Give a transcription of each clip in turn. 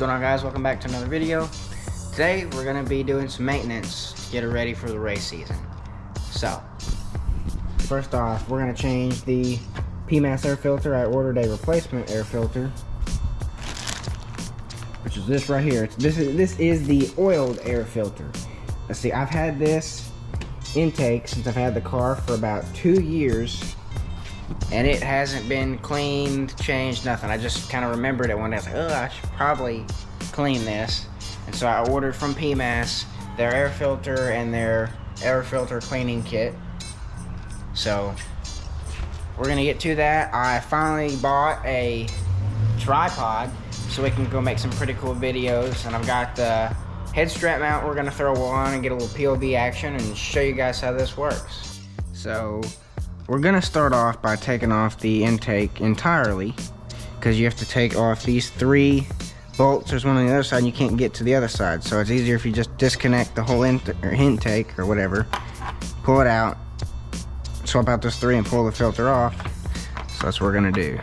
going on, guys? Welcome back to another video. Today we're going to be doing some maintenance to get it ready for the race season. So first off, we're going to change the Pmas air filter. I ordered a replacement air filter, which is this right here. This is the oiled air filter. Let's see, I've had this intake since I've had the car for about 2 years, and it hasn't been cleaned, changed, nothing. I just kind of remembered it one day. I was like, oh, I should probably clean this. And so I ordered from Pmas their air filter and their air filter cleaning kit. So we're gonna get to that. I finally bought a tripod so we can go make some pretty cool videos, and I've got the head strap mount we're gonna throw on and get a little POV action and show you guys how this works. So we're gonna start off by taking off the intake entirely, because you have to take off these 3 bolts. There's one on the other side and you can't get to the other side, so it's easier if you just disconnect the whole intake or whatever, pull it out, swap out those 3 and pull the filter off. So that's what we're gonna do.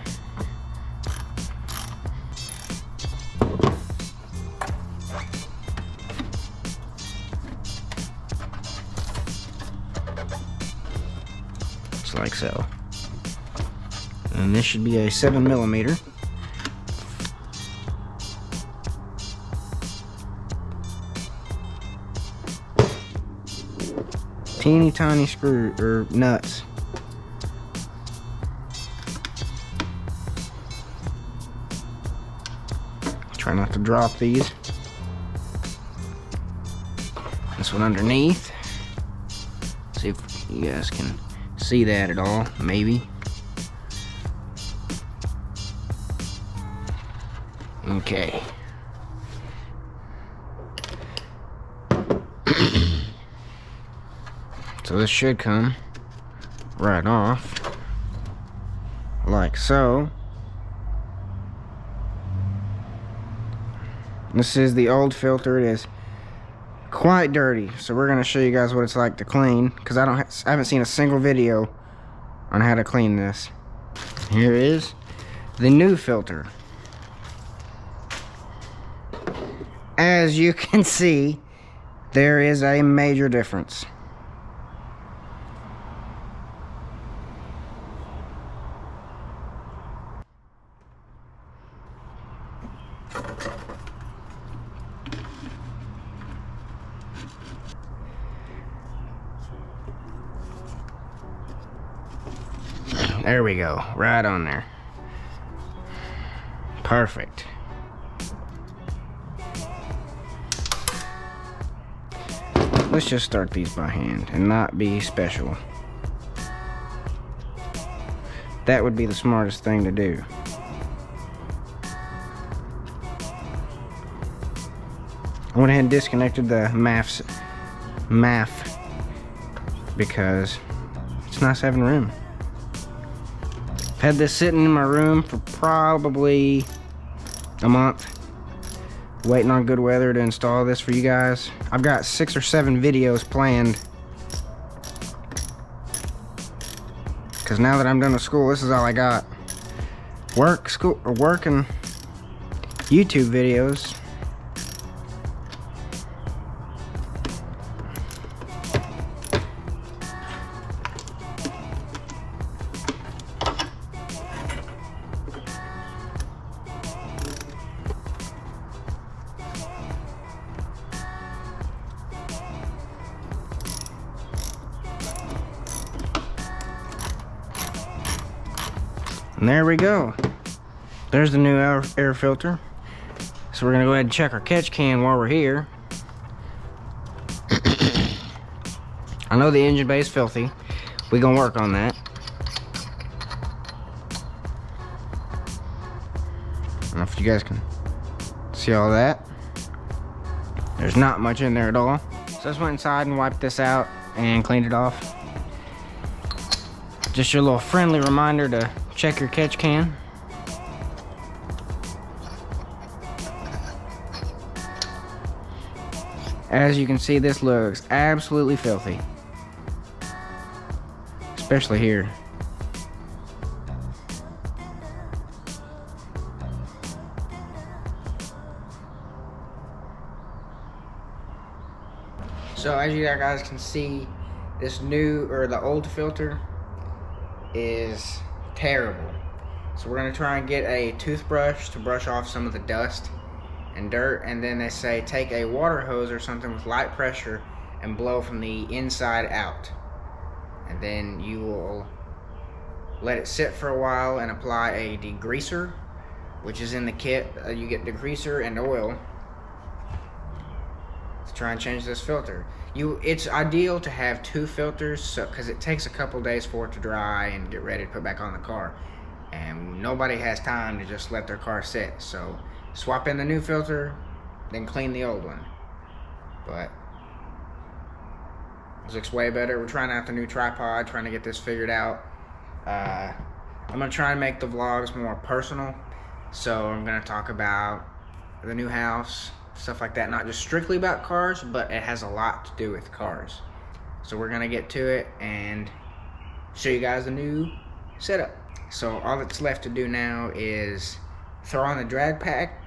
Just like so. And this should be a 7mm. Teeny tiny screw or nuts. Try not to drop these. This one underneath. See if you guys can see that at all, maybe. Okay. So this should come right off, like so. This is the old filter. It is quite dirty, so we're gonna show you guys what it's like to clean, because I haven't seen a single video on how to clean this. Here is the new filter. As you can see, there is a major difference. There we go, right on there. Perfect. Let's just start these by hand and not be special. That would be the smartest thing to do. I went ahead and disconnected the MAF because it's nice having room. I've had this sitting in my room for probably a month, waiting on good weather to install this for you guys. I've got 6 or 7 videos planned, because now that I'm done with school, this is all I got. Work, and YouTube videos. And there we go. There's the new air filter. So we're gonna go ahead and check our catch can while we're here. I know the engine bay is filthy. We're gonna work on that. I don't know if you guys can see all that. There's not much in there at all. So I just went inside and wiped this out and cleaned it off. Just your little friendly reminder to check your catch can. As you can see, this looks absolutely filthy, especially here. So as you guys can see, this new, or the old filter is terrible. So we're gonna try and get a toothbrush to brush off some of the dust and dirt, and then they say take a water hose or something with light pressure and blow from the inside out. And then you will let it sit for a while and apply a degreaser, which is in the kit. You get degreaser and oil to try and change this filter. It's ideal to have 2 filters, so because it takes a couple days for it to dry and get ready to put back on the car, and nobody has time to just let their car sit. So swap in the new filter, then clean the old one. But this looks way better. We're trying out the new tripod, trying to get this figured out. I'm gonna try and make the vlogs more personal, so I'm gonna talk about the new house, stuff like that, not just strictly about cars, but it has a lot to do with cars. So we're gonna get to it and show you guys the new setup. So all that's left to do now is throw on the drag pack,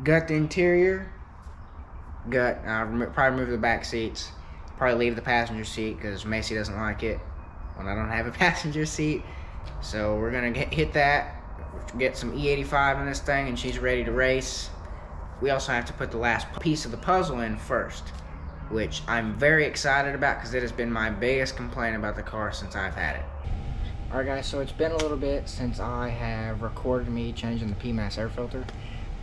gut the interior, probably remove the back seats, probably leave the passenger seat because Macy doesn't like it when I don't have a passenger seat. So we're gonna hit that, get some E85 in this thing, and she's ready to race. We also have to put the last piece of the puzzle in first, which I'm very excited about because it has been my biggest complaint about the car since I've had it. Alright guys, so it's been a little bit since I have recorded me changing the Pmas air filter,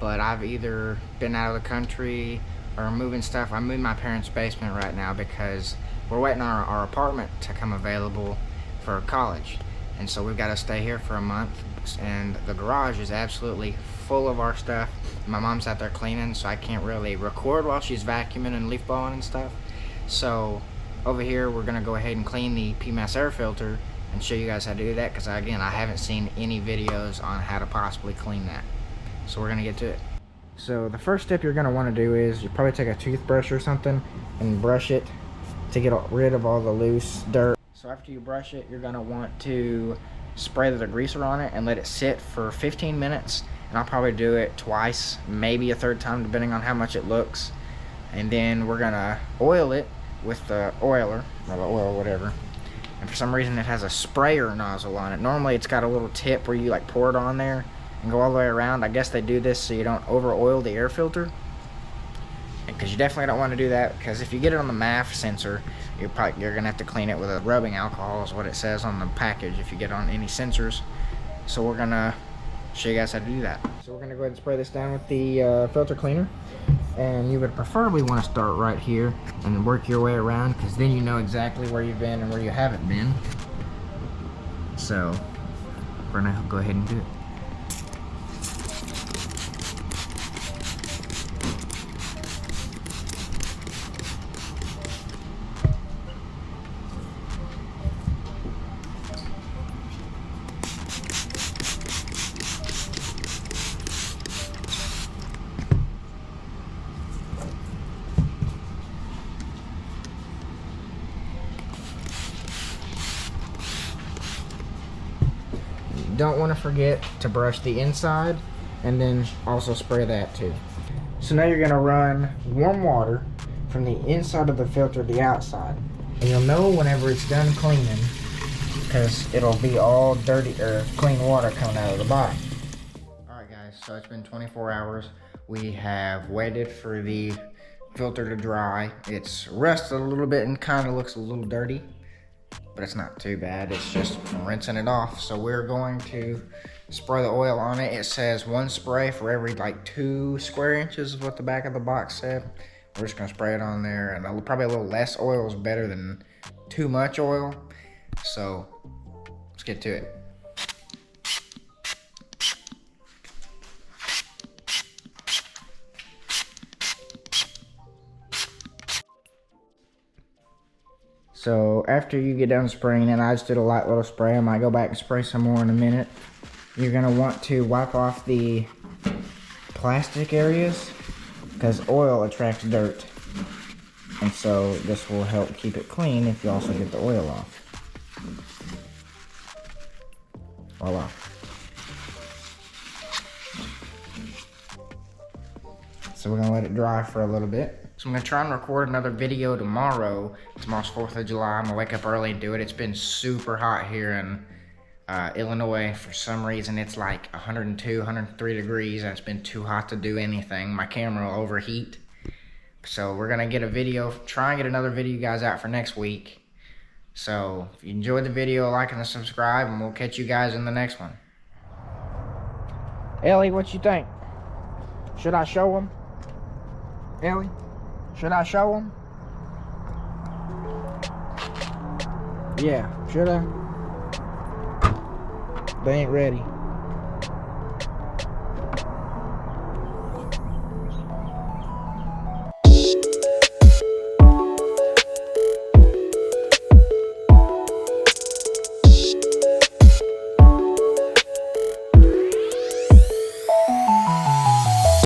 but I've either been out of the country or moving stuff. I'm in my parents' basement right now because we're waiting on our apartment to come available for college. And so we've got to stay here for a month, and the garage is absolutely full of our stuff. My mom's out there cleaning, so I can't really record while she's vacuuming and leaf blowing and stuff. So over here we're gonna go ahead and clean the Pmas air filter and show you guys how to do that, because again, I haven't seen any videos on how to possibly clean that. So we're gonna get to it. So the first step you're gonna want to do is you probably take a toothbrush or something and brush it to get rid of all the loose dirt. So after you brush it, you're gonna want to spray the degreaser on it and let it sit for 15 minutes. And I'll probably do it twice, maybe a third time, depending on how much it looks. And then we're gonna oil it with the oiler, or the oil, whatever. And for some reason it has a sprayer nozzle on it. Normally it's got a little tip where you like pour it on there and go all the way around. I guess they do this so you don't over oil the air filter, because you definitely don't want to do that, because if you get it on the MAF sensor, you're gonna have to clean it with a rubbing alcohol, is what it says on the package, if you get on any sensors. So we're gonna show you guys how to do that. So we're gonna go ahead and spray this down with the filter cleaner, and you would preferably want to start right here and work your way around, because then you know exactly where you've been and where you haven't been. So we're gonna go ahead and do it. Don't want to forget to brush the inside, and then also spray that too. So now you're going to run warm water from the inside of the filter to the outside, and you'll know whenever it's done cleaning, because it'll be all dirty or clean water coming out of the bottom. Alright guys, so it's been 24 hours. We have waited for the filter to dry. It's rusted a little bit and kind of looks a little dirty, but it's not too bad. It's just from rinsing it off. So we're going to spray the oil on it. It says 1 spray for every like 2 square inches is what the back of the box said. We're just gonna spray it on there, and probably a little less oil is better than too much oil. So let's get to it. So after you get done spraying, and I just did a light little spray, I might go back and spray some more in a minute. You're gonna want to wipe off the plastic areas, because oil attracts dirt. And so this will help keep it clean if you also get the oil off. Voila. So we're gonna let it dry for a little bit. So I'm gonna try and record another video tomorrow. Tomorrow's 4th of July. I'm gonna wake up early and do it. It's been super hot here in Illinois. For some reason, it's like 102, 103 degrees, and it's been too hot to do anything. My camera will overheat. So we're gonna get a video, try and get another video you guys out for next week. So if you enjoyed the video, like and subscribe, and we'll catch you guys in the next one. Ellie, what you think? Should I show them? Ellie, should I show them? Yeah, should I? They ain't ready.